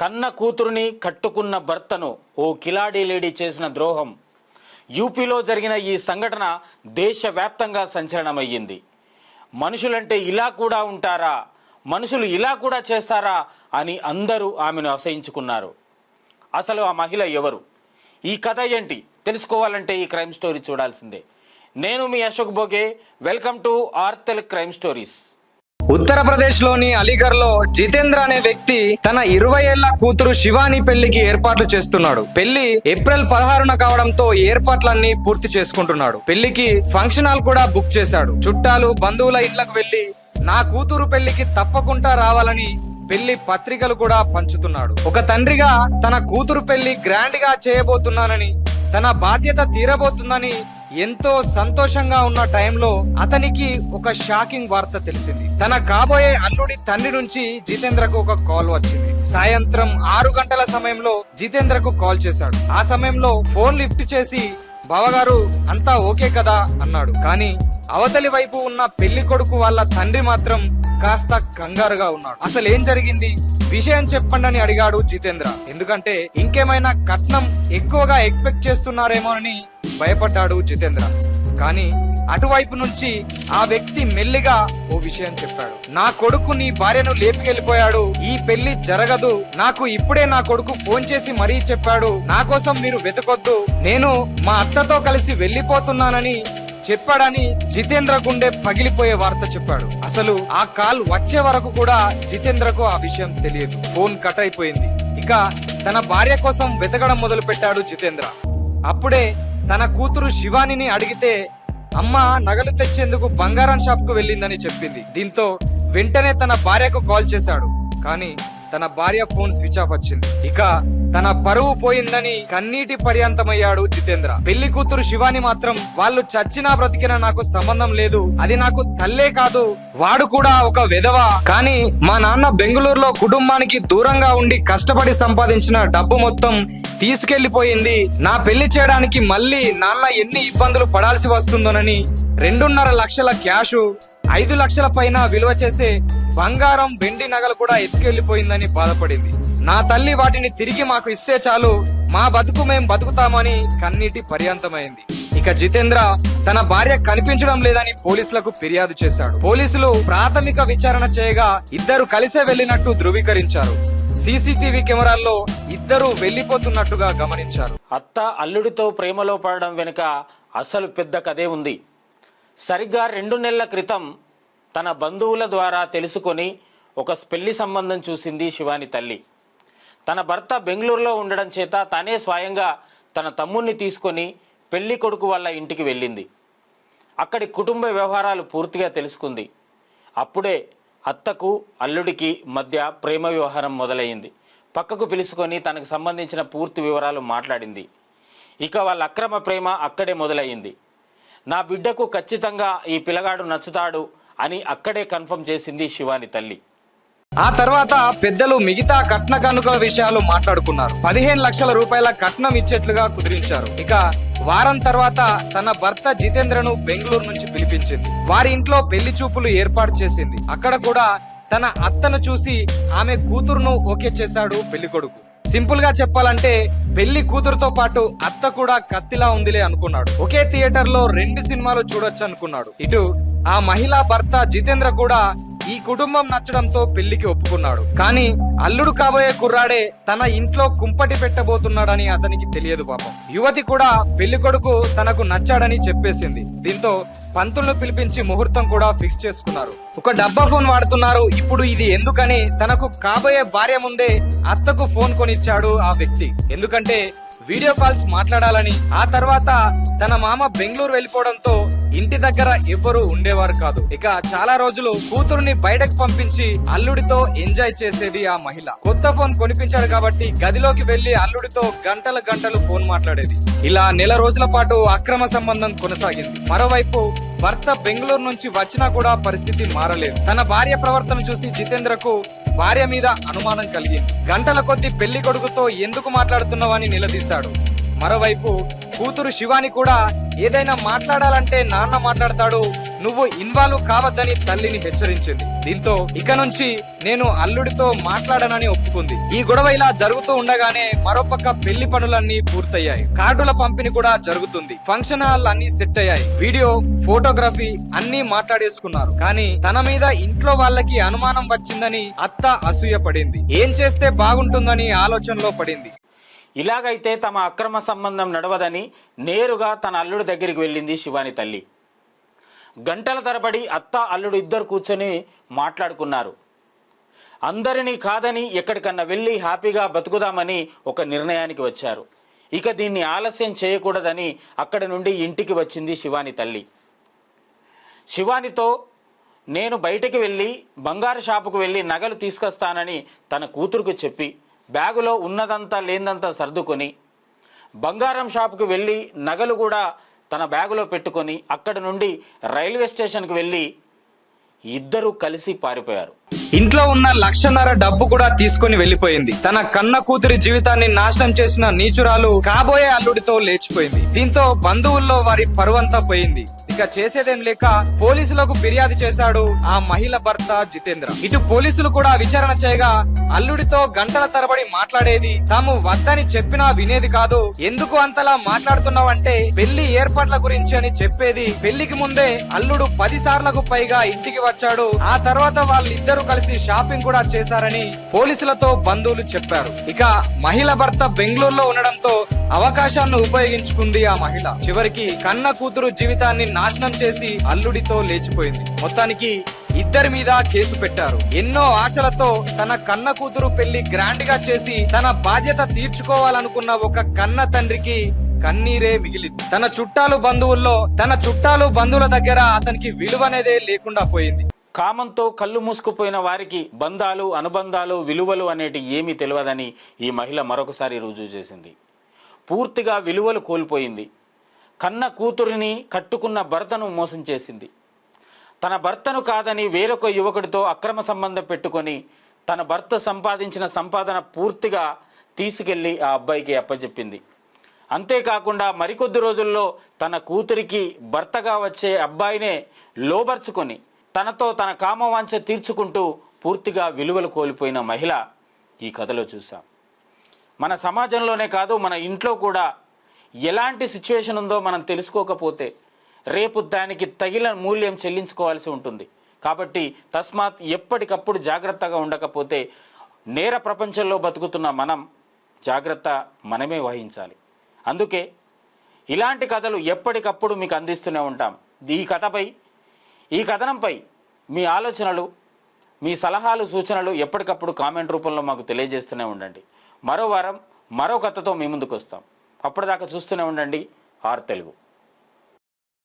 కన్న కూతురుని కట్టుకున్న భర్తను ఓ కిలాడీ లేడీ చేసిన ద్రోహం. యూపీలో జరిగిన ఈ సంఘటన దేశవ్యాప్తంగా సంచలనమయ్యింది. మనుషులంటే ఇలా కూడా ఉంటారా, మనుషులు ఇలా కూడా చేస్తారా అని అందరూ ఆమెను అసహించుకున్నారు. అసలు ఆ మహిళ ఎవరు, ఈ కథ ఏంటి తెలుసుకోవాలంటే ఈ క్రైమ్ స్టోరీ చూడాల్సిందే. నేను మీ అశోక్ భోగే. వెల్కమ్ టు ఆర్తెల్ క్రైమ్ స్టోరీస్. ఉత్తరప్రదేశ్లోని అలీగర్లో జితేంద్ర అనే వ్యక్తి తన 20 ఏళ్ల కూతురు శివాని పెళ్లికి ఏర్పాట్లు చేస్తున్నాడు. పెళ్లి ఏప్రిల్ 16న కావడంతో ఏర్పాట్లన్నీ పూర్తి చేసుకుంటున్నాడు. పెళ్లికి ఫంక్షన్ హాల్ కూడా బుక్ చేశాడు. చుట్టాలు బంధువుల ఇళ్లకు వెళ్లి నా కూతురు పెళ్లికి తప్పకుండా రావాలని పెళ్లి పత్రికలు కూడా పంచుతున్నాడు. ఒక తండ్రిగా తన కూతురు పెళ్లి గ్రాండ్ గా చేయబోతున్నానని, తన బాధ్యత తీరబోతుందని ఎంతో సంతోషంగా ఉన్న టైంలో అతనికి ఒక షాకింగ్ వార్త తెలిసింది. తన కాబోయే అల్లుడి తండ్రి నుంచి జితేంద్రకు ఒక కాల్ వచ్చింది. సాయంత్రం 6 గంటల సమయంలో జితేంద్రకు కాల్ చేశాడు. ఆ సమయంలో ఫోన్ లిఫ్ట్ చేసి బావగారు అంతా ఓకే కదా అన్నాడు. కానీ అవతలి వైపు ఉన్న పెళ్లి కొడుకు వాళ్ళ తండ్రి మాత్రం కాస్త కంగారుగా ఉన్నాడు. అసలు ఏం జరిగింది, విషయం చెప్పండి అని అడిగాడు జితేంద్ర. ఎందుకంటే ఇంకేమైనా కట్నం ఎక్కువగా ఎక్స్పెక్ట్ చేస్తున్నారేమోనని భయపడ్డాడు జితేంద్ర. కానీ అటువైపు నుంచి ఆ వ్యక్తి మెల్లిగా ఓ విషయం చెప్పాడు. నా కొడుకు నీ భార్యను లేపుకెళ్లిపోయాడు, ఈ పెళ్లి జరగదు, నాకు ఇప్పుడే నా కొడుకు ఫోన్ చేసి మరీ చెప్పాడు, నా కోసం మీరు వెతకొద్దు, నేను మా అత్తతో కలిసి వెళ్లిపోతున్నానని చెప్పాడని జితేంద్ర గుండె పగిలిపోయే వార్త చెప్పాడు. అసలు ఆ కాల్ వచ్చే వరకు కూడా జితేంద్రకు ఆ విషయం తెలియదు. ఫోన్ కట్ అయిపోయింది. ఇక తన భార్య కోసం వెతకడం మొదలు పెట్టాడు జితేంద్ర. అప్పుడే తన కూతురు శివానిని అడిగితే అమ్మ నగలు తెచ్చేందుకు బంగారం షాప్ కు వెళ్ళిందని చెప్పింది. దీంతో వెంటనే తన భార్యకు కాల్ చేశాడు. కానీ తన భార్య ఫోన్ స్విచ్ ఆఫ్ వచ్చింది. ఇక తన పరువు పోయిందని కన్నీటి పర్యంతమయ్యాడు జితేంద్ర. పెళ్లి కూతురు శివాని మాత్రం వాళ్ళు చచ్చినా బ్రతికినా నాకు సంబంధం లేదు, అది నాకు తల్లే కాదు, వాడు కూడా ఒక వెధవ, కానీ మా నాన్న బెంగళూరులో కుటుంబానికి దూరంగా ఉండి కష్టపడి సంపాదించిన డబ్బు మొత్తం తీసుకెళ్లిపోయింది, నా పెళ్లి చేయడానికి మళ్ళీ నాన్న ఎన్ని ఇబ్బందులు పడాల్సి వస్తుందోనని 2.5 లక్షల క్యాషు, 5 లక్షల పైన విలువ చేసే బంగారం వెండి నగలు కూడా ఎత్తుకెళ్లిపోయిందని బాధపడింది. నా తల్లి వాటిని తిరిగి మాకు ఇస్తే చాలు, మా బతుకు మేం బతుకుతామని కన్నీటి పర్యంతమైంది. ఇక జితేంద్ర తన భార్య కనిపించడం లేదని పోలీసులకు ఫిర్యాదు చేశాడు. పోలీసులు ప్రాథమిక విచారణ చేయగా ఇద్దరు కలిసే వెళ్లినట్టు ధృవీకరించారు. సీసీటీవీ కెమెరాల్లో ఇద్దరు వెళ్లిపోతున్నట్టుగా గమనించారు. అత్త అల్లుడితో ప్రేమలో పడడం వెనుక అసలు పెద్ద కథే ఉంది. సరిగ్గా 2 నెలల క్రితం తన బంధువుల ద్వారా తెలుసుకొని ఒక పెళ్లి సంబంధం చూసింది శివాని తల్లి. తన భర్త బెంగళూరులో ఉండడం చేత తానే స్వయంగా తన తమ్ముణ్ణి తీసుకొని పెళ్లి కొడుకు వాళ్ళ ఇంటికి వెళ్ళింది. అక్కడి కుటుంబ వ్యవహారాలు పూర్తిగా తెలుసుకుంది. అప్పుడే అత్తకు అల్లుడికి మధ్య ప్రేమ వ్యవహారం మొదలైంది. పక్కకు పిలుచుకొని తనకు సంబంధించిన పూర్తి వివరాలు మాట్లాడింది. ఇక వాళ్ళ అక్రమ ప్రేమ అక్కడే మొదలయ్యింది. నా బిడ్డకు ఖచ్చితంగా ఈ పిల్లగాడు నచ్చుతాడు అని అక్కడే కన్ఫర్మ్ చేసింది శివాని తల్లి. ఆ తర్వాత పెద్దలు మిగతా కట్న కానుకల విషయాలు మాట్లాడుకున్నారు. 15 లక్షల రూపాయల కట్నం ఇచ్చేట్లుగా కుదిరించారు. ఇక వారం తర్వాత తన భర్త జితేంద్రను బెంగళూరు నుంచి పిలిపించింది. వారి ఇంట్లో పెళ్లి చూపులు ఏర్పాటు చేసింది. అక్కడ కూడా తన అత్తను చూసి ఆమె కూతురును ఓకే చేశాడు పెళ్లి కొడుకు. సింపుల్ గా చెప్పాలంటే పెళ్లి కూతురుతో పాటు అత్త కూడా కత్తిలా ఉందిలే అనుకున్నాడు. ఒకే థియేటర్ లో 2 సినిమాలు చూడొచ్చు అనుకున్నాడు. ఇటు ఆ మహిళా భర్త జితేంద్ర కూడా ఈ కుటుంబం నచ్చడంతో పెళ్లికి ఒప్పుకున్నాడు. కానీ అల్లుడు కాబోయే కుర్రాడే తన ఇంట్లో కుంపటి పెట్టబోతున్నాడని అతనికి తెలియదు పాపం. యువతి కూడా పెళ్లి కొడుకు తనకు నచ్చాడని చెప్పేసింది. దీంతో పంతులను పిలిపించి ముహూర్తం కూడా ఫిక్స్ చేసుకున్నారు. ఒక డబ్బా ఫోన్ వాడుతున్నారు. ఇప్పుడు ఇది ఎందుకని తనకు కాబోయే భార్య ముందే అత్తకు ఫోన్ కొనిచ్చాడు ఆ వ్యక్తి. ఎందుకంటే వీడియో కాల్స్ మాట్లాడాలని. ఆ తర్వాత తన మామ బెంగళూరు వెళ్ళిపోవడంతో ఇంటి దగ్గర ఎవ్వరూ ఉండేవారు కాదు. ఇక చాలా రోజులు కూతురుని బయటకు పంపించి అల్లుడితో ఎంజాయ్ చేసేది ఆ మహిళ. కొత్త ఫోన్ కొనిపించాడు కాబట్టి గదిలోకి వెళ్లి అల్లుడితో గంటలు ఫోన్ మాట్లాడేది. ఇలా నెల రోజుల పాటు అక్రమ సంబంధం కొనసాగింది. మరోవైపు భర్త బెంగళూరు నుంచి వచ్చినా కూడా పరిస్థితి మారలేదు. తన భార్య ప్రవర్తన చూసి జితేంద్రకు భార్య మీద అనుమానం కలిగింది. గంటల కొద్ది పెళ్లి కొడుకుతో ఎందుకు మాట్లాడుతున్నావని నిలదీశాడు. మరోవైపు కూతురు శివాని కూడా ఏదైనా మాట్లాడాలంటే నాన్న మాట్లాడతాడు, నువ్వు ఇన్వాల్వ్ కావద్దని తల్లిని హెచ్చరించింది. దీంతో ఇక నుంచి నేను అల్లుడితో మాట్లాడనని ఒప్పుకుంది. ఈ గొడవ ఇలా జరుగుతూ ఉండగానే మరోపక్క పెళ్లి పనులన్నీ పూర్తయ్యాయి. కార్డుల పంపిణీ కూడా జరుగుతుంది. ఫంక్షన్ హాల్ అన్ని సెట్ అయ్యాయి. వీడియో, ఫోటోగ్రఫీ అన్ని మాట్లాడేసుకున్నారు. కానీ తన మీద ఇంట్లో వాళ్ళకి అనుమానం వచ్చిందని అత్త అసూయ పడింది. ఏం చేస్తే బాగుంటుందని ఆలోచనలో పడింది. ఇలాగైతే తమ అక్రమ సంబంధం నడవదని నేరుగా తన అల్లుడి దగ్గరికి వెళ్ళింది శివాని తల్లి. గంటల తరబడి అత్త అల్లుడు ఇద్దరు కూర్చొని మాట్లాడుకున్నారు. అందరినీ కాదని ఎక్కడికన్నా వెళ్ళి హ్యాపీగా బతుకుదామని ఒక నిర్ణయానికి వచ్చారు. ఇక దీన్ని ఆలస్యం చేయకూడదని అక్కడి నుండి ఇంటికి వచ్చింది శివాని తల్లి. శివానితో నేను బయటికి వెళ్ళి బంగారు షాపుకు వెళ్ళి నగలు తీసుకొస్తానని తన కూతురుకు చెప్పి బ్యాగులో ఉన్నదంతా లేదంతా సర్దుకొని బంగారం షాపుకు వెళ్ళి నగలు కూడా తన బ్యాగులో పెట్టుకొని అక్కడి నుండి రైల్వే స్టేషన్కి వెళ్ళి ఇద్దరూ కలిసి పారిపోయారు. ఇంట్లో ఉన్న 1.5 లక్ష డబ్బు కూడా తీసుకొని వెళ్లిపోయింది. తన కన్న కూతురి జీవితాన్ని నాశనం చేసిన నీచురాలు కాబోయే అల్లుడితో లేచిపోయింది. దీంతో బంధువుల్లో వారి పరువంతా పోయింది. ఇక చేసేదేం లేక పోలీసులకు ఫిర్యాదు చేశాడు ఆ మహిళ భర్త జితేంద్ర. ఇటు పోలీసులు కూడా విచారణ చేయగా అల్లుడితో గంటల తరబడి మాట్లాడేది, తాము వద్దని చెప్పినా వినేది కాదు, ఎందుకు అంతలా మాట్లాడుతున్నావంటే పెళ్లి ఏర్పాట్ల గురించి అని చెప్పేది. పెళ్లికి ముందే అల్లుడు 10 సార్లకు పైగా ఇంటికి వచ్చాడు. ఆ తర్వాత వాళ్ళిద్దరూ కలిసి షాపింగ్ కూడా చేశారని పోలీసులతో బంధువులు చెప్పారు. ఇక మహిళ భర్త బెంగళూరులో ఉండడంతో అవకాశాన్ని ఉపయోగించుకుంది ఆ మహిళ. చివరికి కన్న కూతురు జీవితాన్ని నాశనం చేసి అల్లుడితో లేచిపోయింది. మొత్తానికి ఇద్దరి మీద కేసు పెట్టారు. ఎన్నో ఆశలతో తన కన్న కూతురు పెళ్లి గ్రాండ్ గా చేసి తన బాధ్యత తీర్చుకోవాలనుకున్న ఒక కన్న తండ్రికి కన్నీరే మిగిలింది. తన చుట్టాలు బంధువుల దగ్గర అతనికి విలువనేదే లేకుండా పోయింది. కామంతో కళ్ళు మూసుకుపోయిన వారికి బంధాలు, అనుబంధాలు, విలువలు అనేటి ఏమీ తెలియదని ఈ మహిళ మరొకసారి రుజువు చేసింది. పూర్తిగా విలువలు కోల్పోయింది. కన్న కూతురిని, కట్టుకున్న భర్తను మోసం చేసింది. తన భర్తను కాదని వేరొక యువకుడితో అక్రమ సంబంధం పెట్టుకొని తన భర్త సంపాదించిన సంపాదన పూర్తిగా తీసుకెళ్లి ఆ అబ్బాయికి అప్పచెప్పింది. అంతేకాకుండా మరికొద్ది రోజుల్లో తన కూతురికి భర్తగా వచ్చే అబ్బాయినే లోబర్చుకొని తనతో తన కామవాంఛ తీర్చుకుంటూ పూర్తిగా విలువలు కోల్పోయిన మహిళ ఈ కథలో చూసాం. మన సమాజంలోనే కాదు, మన ఇంట్లో కూడా ఎలాంటి సిచ్యువేషన్ ఉందో మనం తెలుసుకోకపోతే రేపు దానికి తగిన మూల్యం చెల్లించుకోవాల్సి ఉంటుంది. కాబట్టి తస్మాత్ ఎప్పటికప్పుడు జాగ్రత్తగా ఉండకపోతే నేర ప్రపంచంలో బతుకుతున్న మనం జాగ్రత్త మనమే వహించాలి. అందుకే ఇలాంటి కథలు ఎప్పటికప్పుడు మీకు అందిస్తూనే ఉంటాం. ఈ కథనంపై మీ ఆలోచనలు, మీ సలహాలు, సూచనలు ఎప్పటికప్పుడు కామెంట్ రూపంలో మాకు తెలియజేస్తూనే ఉండండి. మరో వారం మరో కథతో మీ ముందుకు వస్తాం. అప్పటిదాకా చూస్తూనే ఉండండి ఆర్ తెలుగు.